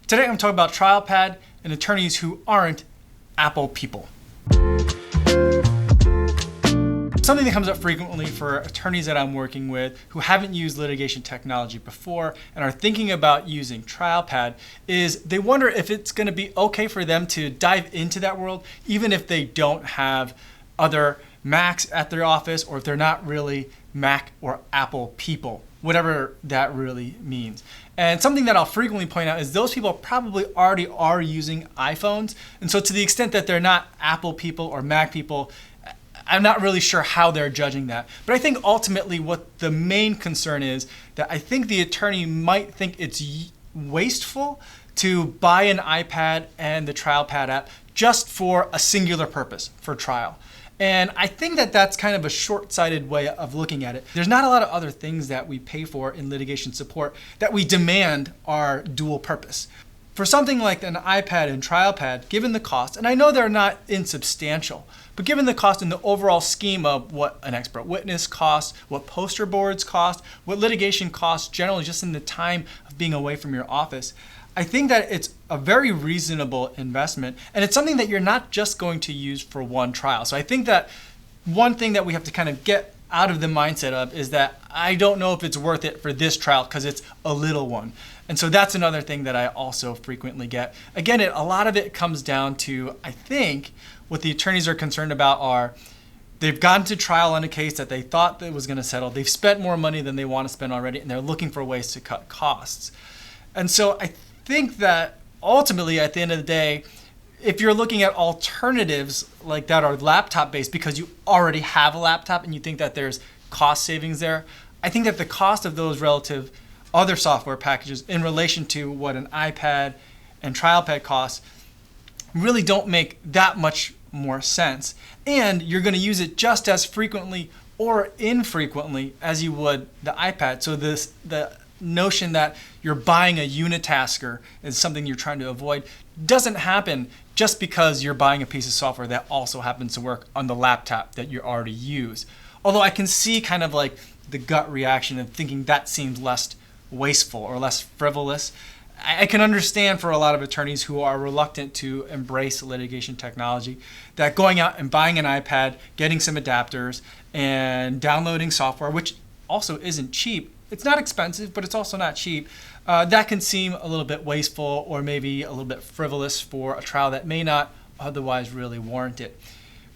Today I'm talking about TrialPad and attorneys who aren't Apple people. Something that comes up frequently for attorneys that I'm working with who haven't used litigation technology before and are thinking about using TrialPad is they wonder if it's going to be okay for them to dive into that world even if they don't have other Macs at their office or if they're not really Mac or Apple people, whatever that really means. And something that I'll frequently point out is those people probably already are using iPhones. And so to the extent that they're not Apple people or Mac people, I'm not really sure how they're judging that. But I think ultimately what the main concern is that I think the attorney might think it's wasteful to buy an iPad and the TrialPad app just for a singular purpose, for trial. And I think that that's kind of a short-sighted way of looking at it. There's not a lot of other things that we pay for in litigation support that we demand are dual purpose. For something like an iPad and TrialPad, given the cost, and I know they're not insubstantial, but given the cost and the overall scheme of what an expert witness costs, what poster boards cost, what litigation costs generally just in the time of being away from your office, I think that it's a very reasonable investment, and it's something that you're not just going to use for one trial. So I think that one thing that we have to kind of get out of the mindset of is that I don't know if it's worth it for this trial because it's a little one. And so that's another thing that I also frequently get. Again, a lot of it comes down to, I think, what the attorneys are concerned about are they've gone to trial on a case that they thought that was going to settle. They've spent more money than they want to spend already, and they're looking for ways to cut costs. And so I think that ultimately, at the end of the day, if you're looking at alternatives like that are laptop-based because you already have a laptop and you think that there's cost savings there, I think that the cost of those relative other software packages in relation to what an iPad and TrialPad costs really don't make that much more sense. And you're going to use it just as frequently or infrequently as you would the iPad. So the notion that you're buying a unitasker is something you're trying to avoid doesn't happen just because you're buying a piece of software that also happens to work on the laptop that you already use. Although I can see kind of like the gut reaction of thinking that seems less wasteful or less frivolous. I can understand for a lot of attorneys who are reluctant to embrace litigation technology that going out and buying an iPad, getting some adapters, and downloading software, which also isn't cheap. It's not expensive, but it's also not cheap. That can seem a little bit wasteful or maybe a little bit frivolous for a trial that may not otherwise really warrant it.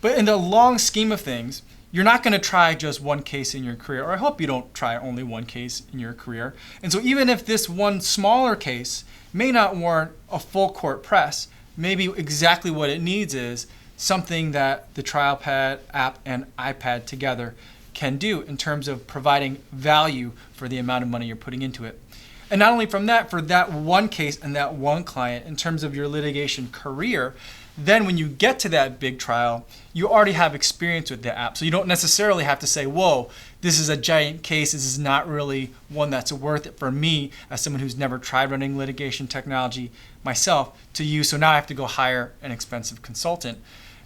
But in the long scheme of things, you're not going to try just one case in your career, or I hope you don't try only one case in your career. And so even if this one smaller case may not warrant a full court press, maybe exactly what it needs is something that the TrialPad app and iPad together can do in terms of providing value for the amount of money you're putting into it. And not only from that, for that one case and that one client, in terms of your litigation career, then when you get to that big trial, you already have experience with the app. So you don't necessarily have to say, whoa, this is a giant case. This is not really one that's worth it for me as someone who's never tried running litigation technology myself to use. So now I have to go hire an expensive consultant.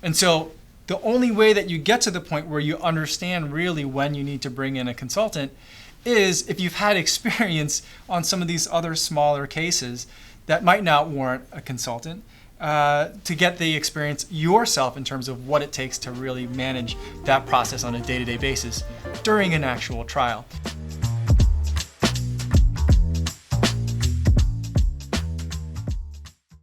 And so the only way that you get to the point where you understand really when you need to bring in a consultant is if you've had experience on some of these other smaller cases that might not warrant a consultant. To get the experience yourself in terms of what it takes to really manage that process on a day-to-day basis during an actual trial.